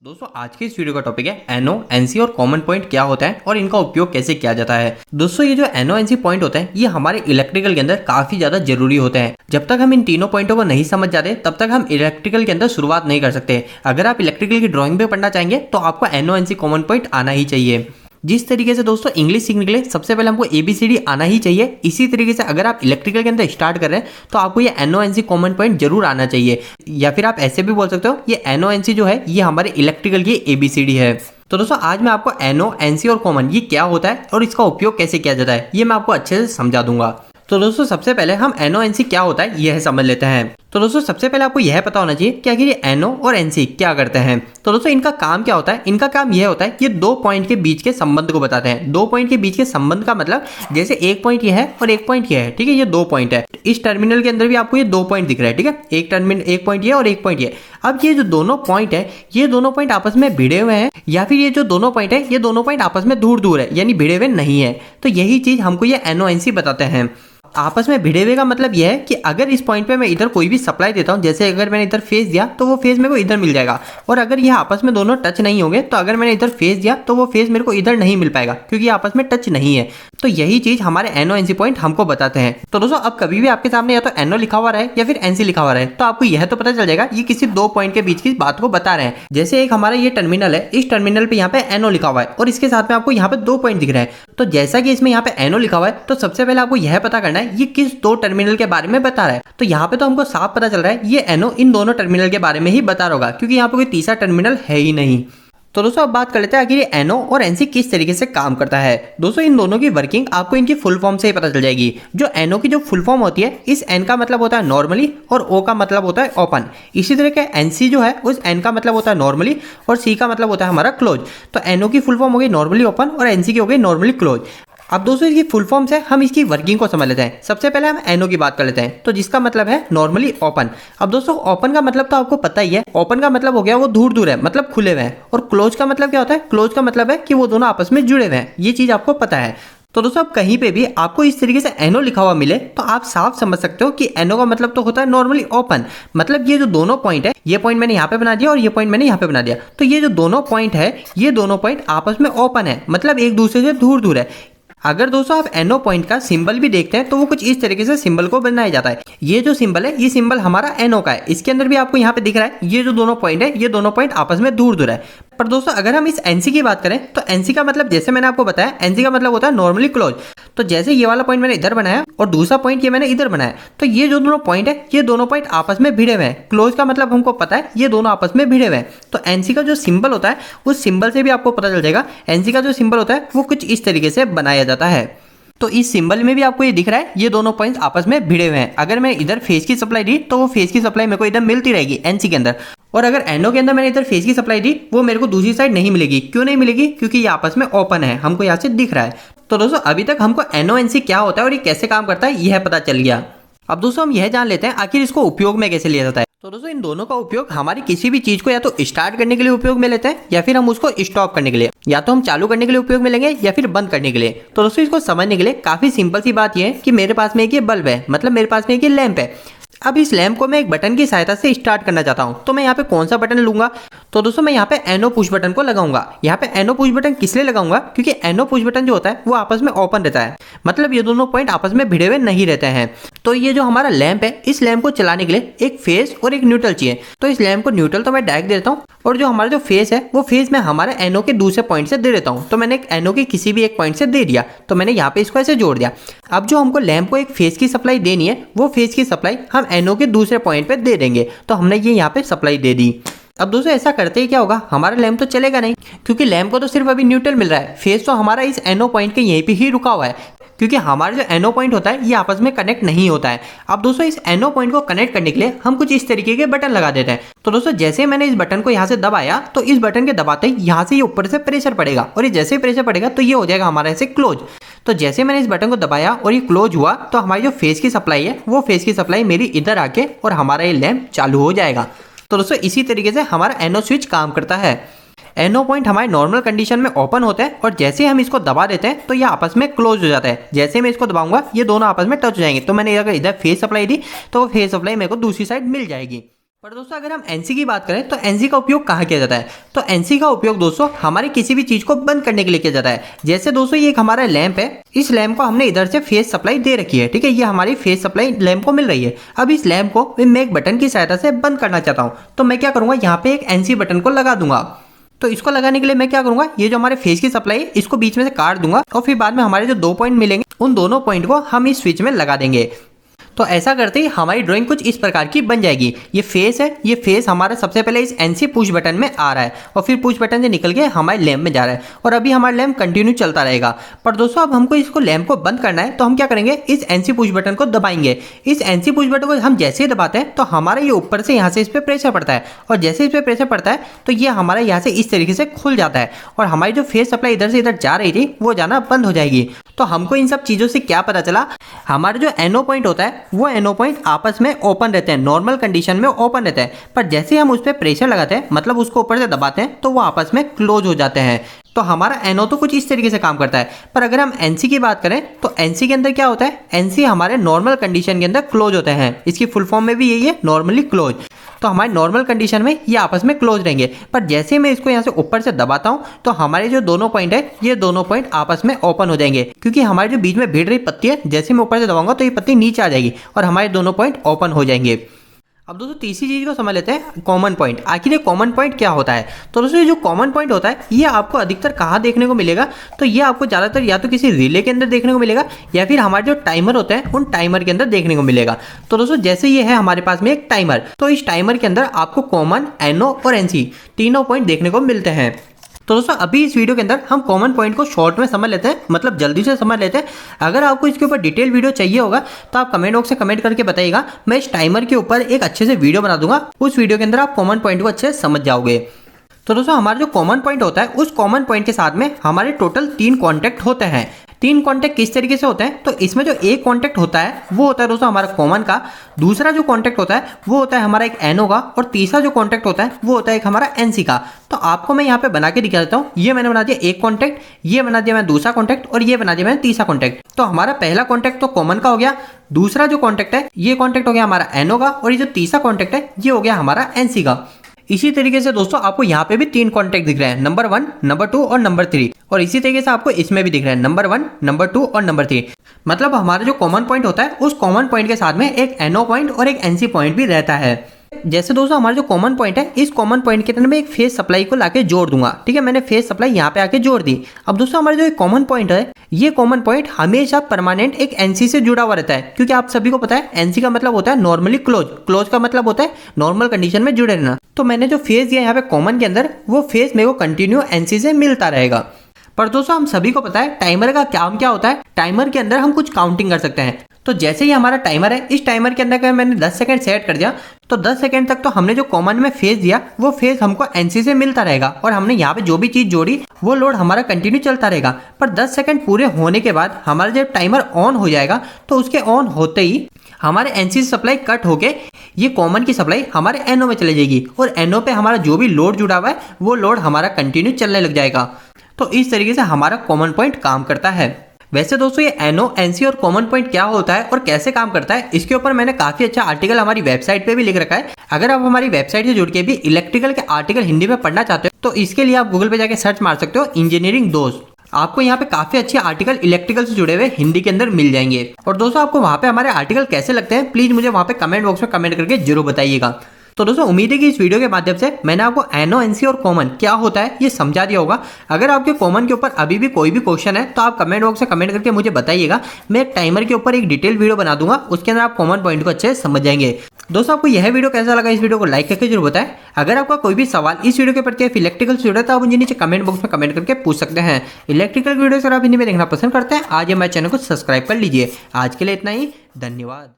दोस्तों आज के इस वीडियो का टॉपिक है एनओ एनसी और कॉमन पॉइंट क्या होता है और इनका उपयोग कैसे किया जाता है। दोस्तों ये जो एनओ एनसी पॉइंट होते हैं ये हमारे इलेक्ट्रिकल के अंदर काफी ज्यादा जरूरी होते हैं। जब तक हम इन तीनों पॉइंटों को नहीं समझ जाते तब तक हम इलेक्ट्रिकल के अंदर शुरुआत नहीं कर सकते। अगर आप इलेक्ट्रिकल की ड्रॉइंग भी पढ़ना चाहेंगे तो आपको एनओ एनसी कॉमन पॉइंट आना ही चाहिए। जिस तरीके से दोस्तों इंग्लिश सीखने के लिए सबसे पहले हमको एबीसीडी आना ही चाहिए, इसी तरीके से अगर आप इलेक्ट्रिकल के अंदर स्टार्ट कर रहे हैं तो आपको ये एनओएनसी कॉमन पॉइंट जरूर आना चाहिए। या फिर आप ऐसे भी बोल सकते हो ये एनओएनसी जो है ये हमारे इलेक्ट्रिकल की एबीसीडी है। तो दोस्तों आज मैं आपको एनओ एनसी और कॉमन ये क्या होता है और इसका उपयोग कैसे किया जाता है ये मैं आपको अच्छे से समझा दूंगा। तो दोस्तों सबसे पहले हम एनओ एनसी क्या होता है यह समझ लेते हैं। तो दोस्तों सबसे पहले आपको यह पता होना चाहिए कि आखिर ये एनओ और एनसी क्या करते हैं। तो दोस्तों इनका काम क्या होता है, इनका काम यह होता है कि दो पॉइंट के बीच के संबंध को बताते हैं। दो पॉइंट के बीच के संबंध का मतलब जैसे एक पॉइंट ये है और एक पॉइंट ये है, ठीक है, ये दो पॉइंट है। इस टर्मिनल के अंदर भी आपको ये दो पॉइंट दिख रहा है, ठीक है, एक पॉइंट ये और एक पॉइंट ये। अब ये जो दोनों पॉइंट है ये दोनों पॉइंट आपस में भिड़े हुए हैं या फिर ये जो दोनों पॉइंट है ये दोनों पॉइंट आपस में दूर दूर है यानी भिड़े हुए नहीं है। तो यही चीज हमको ये एनओ एनसी बताते हैं। आपस में भिड़े हुए का मतलब यह है कि अगर इस पॉइंट पे मैं इधर कोई भी सप्लाई देता हूं, जैसे अगर मैंने इधर फेस दिया तो वो फेस मेरे को इधर मिल जाएगा, और अगर ये आपस में दोनों टच नहीं होंगे तो अगर मैंने इधर फेस दिया तो वो फेस मेरे को इधर नहीं मिल पाएगा क्योंकि ये आपस में टच नहीं है। तो यही चीज हमारे एनओ एनसी पॉइंट हमको बताते हैं। तो दोस्तों अब कभी भी आपके सामने या तो एनओ लिखा हुआ रहे या फिर एनसी लिखा हुआ रहे तो आपको यह तो पता चल जाएगा ये किसी दो पॉइंट के बीच की बात को बता रहे हैं। जैसे एक हमारा ये टर्मिनल है, इस टर्मिनल पे यहाँ पे एनओ लिखा हुआ है और इसके साथ में आपको यहाँ पे दो पॉइंट दिख रहे हैं। तो जैसा कि इसमें यहाँ पे एनओ लिखा हुआ है तो सबसे पहले आपको यह पता करना है ये किस दो टर्मिनल के बारे में बता रहा है। तो यहाँ पे तो हमको साफ पता चल रहा है ये एनओ इन दोनों टर्मिनल के बारे में ही बता रहा होगा क्योंकि यहाँ पे कोई तीसरा टर्मिनल है ही नहीं। तो दोस्तों अब बात कर लेते हैं आखिर ये एनओ और एनसी किस तरीके से काम करता है। दोस्तों इन दोनों की वर्किंग आपको इनकी फुल फॉर्म से ही पता चल जाएगी। जो एनओ की जो फुल फॉर्म होती है, इस एन का मतलब होता है नॉर्मली और ओ का मतलब होता है ओपन। इसी तरह के एनसी जो है उस एन का मतलब होता है नॉर्मली और सी का मतलब होता है हमारा क्लोज। तो एनओ की फुल फॉर्म हो गई नॉर्मली ओपन और एनसी की हो गई नॉर्मली क्लोज। अब दोस्तों इसकी फुल फॉर्म से हम इसकी वर्किंग को समझ लेते हैं। सबसे पहले हम एनओ की बात कर लेते हैं, तो जिसका मतलब है नॉर्मली ओपन। अब दोस्तों ओपन का मतलब तो आपको पता ही है, ओपन का मतलब हो गया वो दूर दूर है मतलब खुले हुए हैं। और क्लोज का मतलब क्या होता है, क्लोज का मतलब है कि वो दोनों आपस में जुड़े हुए हैं। ये चीज आपको पता है। तो दोस्तों अब कहीं पे भी आपको इस तरीके से एनओ लिखा हुआ मिले तो आप साफ समझ सकते हो कि एनओ का मतलब तो होता है नॉर्मली ओपन। मतलब ये जो दोनों पॉइंट है, ये पॉइंट मैंने यहाँ पे बना दिया और ये पॉइंट मैंने यहाँ पे बना दिया, तो ये जो दोनों पॉइंट है ये दोनों पॉइंट आपस में ओपन है मतलब एक दूसरे से दूर दूर है। अगर दोस्तों आप एनओ पॉइंट का सिंबल भी देखते हैं तो वो कुछ इस तरीके से सिंबल को बनाया जाता है। ये जो सिंबल है ये सिंबल हमारा एनओ का है। इसके अंदर भी आपको यहाँ पे दिख रहा है ये जो दोनों पॉइंट है ये दोनों पॉइंट आपस में दूर दूर है। पर दोस्तों अगर हम इस एनसी की बात करें तो एनसी का मतलब जैसे मैंने आपको बताया एनसी का मतलब होता है नॉर्मली क्लोज। तो जैसे ये वाला पॉइंट मैंने इधर बनाया और दूसरा पॉइंट ये मैंने इधर बनाया तो ये जो दोनों पॉइंट है ये दोनों पॉइंट आपस में भिड़े हुए हैं। क्लोज का मतलब हमको पता है ये दोनों आपस में भिड़े हुए हैं। तो एनसी का जो सिंबल होता है उस सिंबल से भी आपको पता चल जाएगा एनसी का जो सिंबल होता है वो कुछ इस तरीके से बनाया जाता है। तो इस सिंबल में भी आपको ये दिख रहा है ये दोनों पॉइंट्स आपस में भिड़े हुए हैं। अगर मैं इधर फेस की सप्लाई दी तो वो फेस की सप्लाई मेरे को इधर मिलती रहेगी एनसी के अंदर, और अगर एनओ के अंदर मैंने इधर फेस की सप्लाई दी वो मेरे को दूसरी साइड नहीं मिलेगी। क्यों नहीं मिलेगी, क्योंकि ये आपस में ओपन है, हमको यहाँ से दिख रहा है। तो दोस्तों अभी तक हमको एनओ एनसी क्या होता है और ये कैसे काम करता है यह पता चल गया। अब दोस्तों हम यह जान लेते हैं आखिर इसको उपयोग में कैसे लिया जाता है। तो दोस्तों इन दोनों का उपयोग हमारी किसी भी चीज को या तो स्टार्ट करने के लिए उपयोग में लेते हैं या फिर हम उसको स्टॉप करने के लिए, या तो हम चालू करने के लिए उपयोग में लेंगे या फिर बंद करने के लिए। तो दोस्तों इसको समझने के लिए काफी सिंपल सी बात यह है कि मेरे पास में एक ये बल्ब है, मतलब मेरे पास में एक ये लैंप है। अब इस लैंप को मैं एक बटन की सहायता से स्टार्ट करना चाहता हूं, तो मैं यहाँ पे कौन सा बटन लूंगा। तो दोस्तों मैं यहाँ पे एनओ पुश बटन को लगाऊंगा। यहाँ पे एनओ पुश बटन किस लिए लगाऊंगा, क्योंकि एनओ पुश बटन जो होता है वो आपस में ओपन रहता है, मतलब ये दोनों पॉइंट आपस में भिड़े हुए नहीं रहते हैं। तो ये जो हमारा लैंप है इस लैंप को चलाने के लिए एक फेस और एक न्यूट्रल चाहिए। तो इस लैंप को न्यूट्रल तो मैं डायरेक्ट दे देता हूँ और जो हमारा जो फेस है वो फेस मैं हमारे एनओ के दूसरे पॉइंट से दे देता हूँ। तो मैंने एनओ के किसी भी एक पॉइंट से दे दिया, तो मैंने यहाँ पे इसको ऐसे जोड़ दिया। अब जो हमको लैंप को एक फेस की सप्लाई देनी है वो फेस की सप्लाई हम एनओ के दूसरे पॉइंट पे दे देंगे। तो हमने ये यहाँ पे सप्लाई दे दी। अब दोस्तों ऐसा करते ही क्या होगा, हमारा लैंप तो चलेगा नहीं क्योंकि लैंप को तो सिर्फ अभी न्यूट्रल मिल रहा है। फेस तो हमारा इस एनओ पॉइंट के यहीं पे ही रुका हुआ है क्योंकि हमारा जो एनओ पॉइंट होता है ये आपस में कनेक्ट नहीं होता है। अब दोस्तों इस एनओ पॉइंट को कनेक्ट करने के लिए हम कुछ इस तरीके के बटन लगा देते हैं। तो दोस्तों जैसे मैंने इस बटन को यहाँ से दबाया तो इस बटन के दबाते ही यहाँ से ये ऊपर से प्रेशर पड़ेगा और ये जैसे ही प्रेशर पड़ेगा तो ये हो जाएगा हमारा ऐसे क्लोज। तो जैसे मैंने इस बटन को दबाया और ये क्लोज हुआ तो हमारी जो फेस की सप्लाई है वो फेस की सप्लाई मेरी इधर आके और हमारा ये लैंप चालू हो जाएगा। तो दोस्तों इसी तरीके से हमारा एनओ स्विच काम करता है। एनओ पॉइंट हमारे नॉर्मल कंडीशन में ओपन होता है और जैसे हम इसको दबा देते हैं तो ये आपस में क्लोज हो जाता है। जैसे मैं इसको दबाऊंगा ये दोनों आपस में टच हो जाएंगे। तो मैंने अगर इधर फेस सप्लाई दी तो वो फेस सप्लाई मेरे को दूसरी साइड मिल जाएगी। पर दोस्तों अगर हम एनसी की बात करें तो एनसी का उपयोग कहाँ किया जाता है? तो एनसी का उपयोग दोस्तों हमारे किसी भी चीज को बंद करने के लिए किया जाता है। जैसे दोस्तों ये एक हमारा लैंप है, इस लैंप को हमने इधर से फेस सप्लाई दे रखी है, ठीक है, ये हमारी फेस सप्लाई लैंप को मिल रही है। अब इस लैंप को मैं एक बटन की सहायता से बंद करना चाहता हूँ, तो मैं क्या करूंगा, यहाँ पे एक एनसी बटन को लगा दूंगा। तो इसको लगाने के लिए मैं क्या करूंगा, ये जो हमारे फेस की सप्लाई है इसको बीच में से काट दूंगा और फिर बाद में हमारे जो 2 पॉइंट मिलेंगे उन दोनों पॉइंट को हम इस स्विच में लगा देंगे। तो ऐसा करते ही हमारी ड्राइंग कुछ इस प्रकार की बन जाएगी। ये फेस है, ये फेस हमारा सबसे पहले इस एनसी पुश बटन में आ रहा है और फिर पुश बटन से निकल के हमारे लैंप में जा रहा है और अभी हमारा लैंप कंटिन्यू चलता रहेगा। पर दोस्तों अब हमको इसको लैंप को बंद करना है, तो हम क्या करेंगे, इस एनसी पुश बटन को दबाएंगे। इस एनसी पुश बटन को हम जैसे ही दबाते हैं तो हमारा ये ऊपर से यहाँ से इस पर प्रेशर पड़ता है और जैसे इस पर प्रेशर पड़ता है तो ये हमारा यहाँ से इस तरीके से खुल जाता है और हमारी जो फेस सप्लाई इधर से इधर जा रही थी वो जाना बंद हो जाएगी। तो हमको इन सब चीज़ों से क्या पता चला, हमारा जो एनओ पॉइंट होता है वो एनओ पॉइंट आपस में ओपन रहते हैं, नॉर्मल कंडीशन में ओपन रहते हैं, पर जैसे ही हम उस पर प्रेशर लगाते हैं, मतलब उसको ऊपर से दबाते हैं, तो वो आपस में क्लोज हो जाते हैं। तो हमारा एनओ तो कुछ इस तरीके से काम करता है। पर अगर हम एनसी की बात करें तो एनसी के अंदर क्या होता है, एनसी हमारे नॉर्मल कंडीशन के अंदर क्लोज होते हैं। इसकी फुल फॉर्म में भी यही है, नॉर्मली क्लोज। तो हमारे नॉर्मल कंडीशन में ये आपस में क्लोज रहेंगे, पर जैसे ही मैं इसको यहाँ से ऊपर से दबाता हूँ तो हमारे जो दोनों पॉइंट है ये दोनों पॉइंट आपस में ओपन हो जाएंगे, क्योंकि हमारे जो बीच में भिड़ रही पत्ती है, जैसे मैं ऊपर से दबाऊंगा तो ये पत्ती नीचे आ जाएगी और हमारे दोनों पॉइंट ओपन हो जाएंगे। अब दोस्तों तीसरी चीज को समझ लेते हैं, कॉमन पॉइंट। आखिर ये कॉमन पॉइंट क्या होता है? तो दोस्तों ये जो कॉमन पॉइंट होता है ये आपको अधिकतर कहाँ देखने को मिलेगा, तो ये आपको ज़्यादातर या तो किसी रिले के अंदर देखने को मिलेगा या फिर हमारे जो टाइमर होते हैं उन टाइमर के अंदर देखने को मिलेगा। तो दोस्तों जैसे ये है हमारे पास में एक टाइमर, तो इस टाइमर के अंदर आपको कॉमन, एनओ और एनसी तीनों पॉइंट देखने को मिलते हैं। तो दोस्तों अभी इस वीडियो के अंदर हम कॉमन पॉइंट को शॉर्ट में समझ लेते हैं, मतलब जल्दी से समझ लेते हैं। अगर आपको इसके ऊपर डिटेल वीडियो चाहिए होगा तो आप कमेंट बॉक्स से कमेंट करके बताइएगा, मैं इस टाइमर के ऊपर एक अच्छे से वीडियो बना दूंगा। उस वीडियो के अंदर आप कॉमन पॉइंट को अच्छे से समझ जाओगे। तो दोस्तों हमारा जो कॉमन पॉइंट होता है उस कॉमन पॉइंट के साथ में हमारे टोटल 3 कॉन्टैक्ट होते हैं। 3 कॉन्टैक्ट किस तरीके से होते हैं, तो इसमें जो एक कॉन्टैक्ट होता है वो होता है दोस्तों हमारा कॉमन का, दूसरा जो कॉन्टैक्ट होता है वो होता है हमारा एक एनओ का और तीसरा जो कॉन्टैक्ट होता है वो होता है एक हमारा एनसी का। तो आपको मैं यहाँ पे बना के दिखा देता हूँ। ये मैंने बना दिया एक कॉन्टैक्ट, ये बना दिया मैंने दूसरा कॉन्टैक्ट और ये बना दिया मैंने तीसरा कॉन्टैक्ट। तो हमारा पहला कॉन्टैक्ट तो कॉमन का हो गया, दूसरा जो कॉन्टैक्ट है ये कॉन्टैक्ट हो गया हमारा एनओ का और ये जो तीसरा कॉन्टैक्ट है ये हो गया हमारा एनसी का। इसी तरीके से दोस्तों आपको यहाँ पे भी 3 कॉन्टैक्ट दिख रहे हैं, नंबर 1, नंबर 2 और नंबर 3, और इसी तरीके से आपको इसमें भी दिख रहे हैं नंबर 1, नंबर 2 और नंबर 3। मतलब हमारा जो कॉमन पॉइंट होता है उस कॉमन पॉइंट के साथ में एक एनओ पॉइंट और एक एनसी पॉइंट भी रहता है। जैसे दोस्तों हमारा जो कॉमन पॉइंट है, इस कॉमन पॉइंट के अंदर मैं एक फेस सप्लाई को लाके जोड़ दूंगा, ठीक है, मैंने फेस सप्लाई यहाँ पे आके जोड़ दी। अब दोस्तों हमारा जो कॉमन पॉइंट है ये कॉमन पॉइंट हमेशा परमानेंट एक एनसी से जुड़ा हुआ रहता है, क्योंकि आप सभी को पता है एनसी का मतलब होता है नॉर्मली क्लोज, क्लोज का मतलब होता है नॉर्मल कंडीशन में जुड़े रहना। तो मैंने जो फेस दिया यहाँ पे कॉमन के अंदर वो फेस मेरे को कंटिन्यू एनसी से मिलता रहेगा। पर दोस्तों हम सभी को पता है टाइमर का काम क्या होता है, टाइमर के अंदर हम कुछ काउंटिंग कर सकते हैं। तो जैसे ही हमारा टाइमर है, इस टाइमर के अंदर मैंने 10 सेकंड सेट कर दिया तो 10 सेकंड तक तो हमने जो कॉमन में फेस दिया वो फेस हमको एनसी से मिलता रहेगा और हमने यहाँ पे जो भी चीज जोड़ी वो लोड हमारा कंटिन्यू चलता रहेगा। पर 10 सेकंड पूरे होने के बाद हमारा जब टाइमर ऑन हो जाएगा तो उसके ऑन होते ही हमारे एनसी से सप्लाई कट होके ये कॉमन की सप्लाई हमारे एनओ में चले जाएगी और एनओ पे हमारा जो भी लोड जुड़ा हुआ है वो लोड हमारा कंटिन्यू चलने लग जाएगा। तो इस तरीके से हमारा कॉमन पॉइंट काम करता है। वैसे दोस्तों ये एनओ, एनसी और कॉमन पॉइंट क्या होता है और कैसे काम करता है, इसके ऊपर मैंने काफी अच्छा आर्टिकल हमारी वेबसाइट पे भी लिख रखा है। अगर आप हमारी वेबसाइट से जुड़ के भी इलेक्ट्रिकल के आर्टिकल हिंदी में पढ़ना चाहते हो तो इसके लिए आप गूगल पे जाके सर्च मार सकते हो इंजीनियरिंग दोस्त। आपको यहाँ पे काफी अच्छे आर्टिकल इलेक्ट्रिकल से जुड़े हुए हिंदी के अंदर मिल जाएंगे। और दोस्तों आपको वहाँ पे हमारे आर्टिकल कैसे लगते हैं प्लीज मुझे वहाँ पे कमेंट बॉक्स में कमेंट करके जरूर बताइएगा। तो दोस्तों उम्मीद है कि इस वीडियो के माध्यम से मैंने आपको एनओ, एनसी और कॉमन क्या होता है ये समझा दिया होगा। अगर आपके कॉमन के ऊपर अभी भी कोई भी क्वेश्चन है तो आप कमेंट बॉक्स में कमेंट करके मुझे बताइएगा। मैं एक टाइमर के ऊपर एक डिटेल वीडियो बना दूंगा, उसके अंदर आप कॉमन पॉइंट को अच्छे से समझ जाएंगे। दोस्तों आपको यह वीडियो कैसा लगा, इस वीडियो को लाइक करके जरूर बताएं। अगर आपका कोई भी सवाल इस वीडियो के प्रति इलेक्ट्रिकल से जुड़ा है तो आप मुझे नीचे कमेंट बॉक्स में कमेंट करके पूछ सकते हैं। इलेक्ट्रिकल वीडियो अगर आप हिंदी में देखना पसंद करते हैं आज हमारे चैनल को सब्सक्राइब कर लीजिए। आज के लिए इतना ही, धन्यवाद।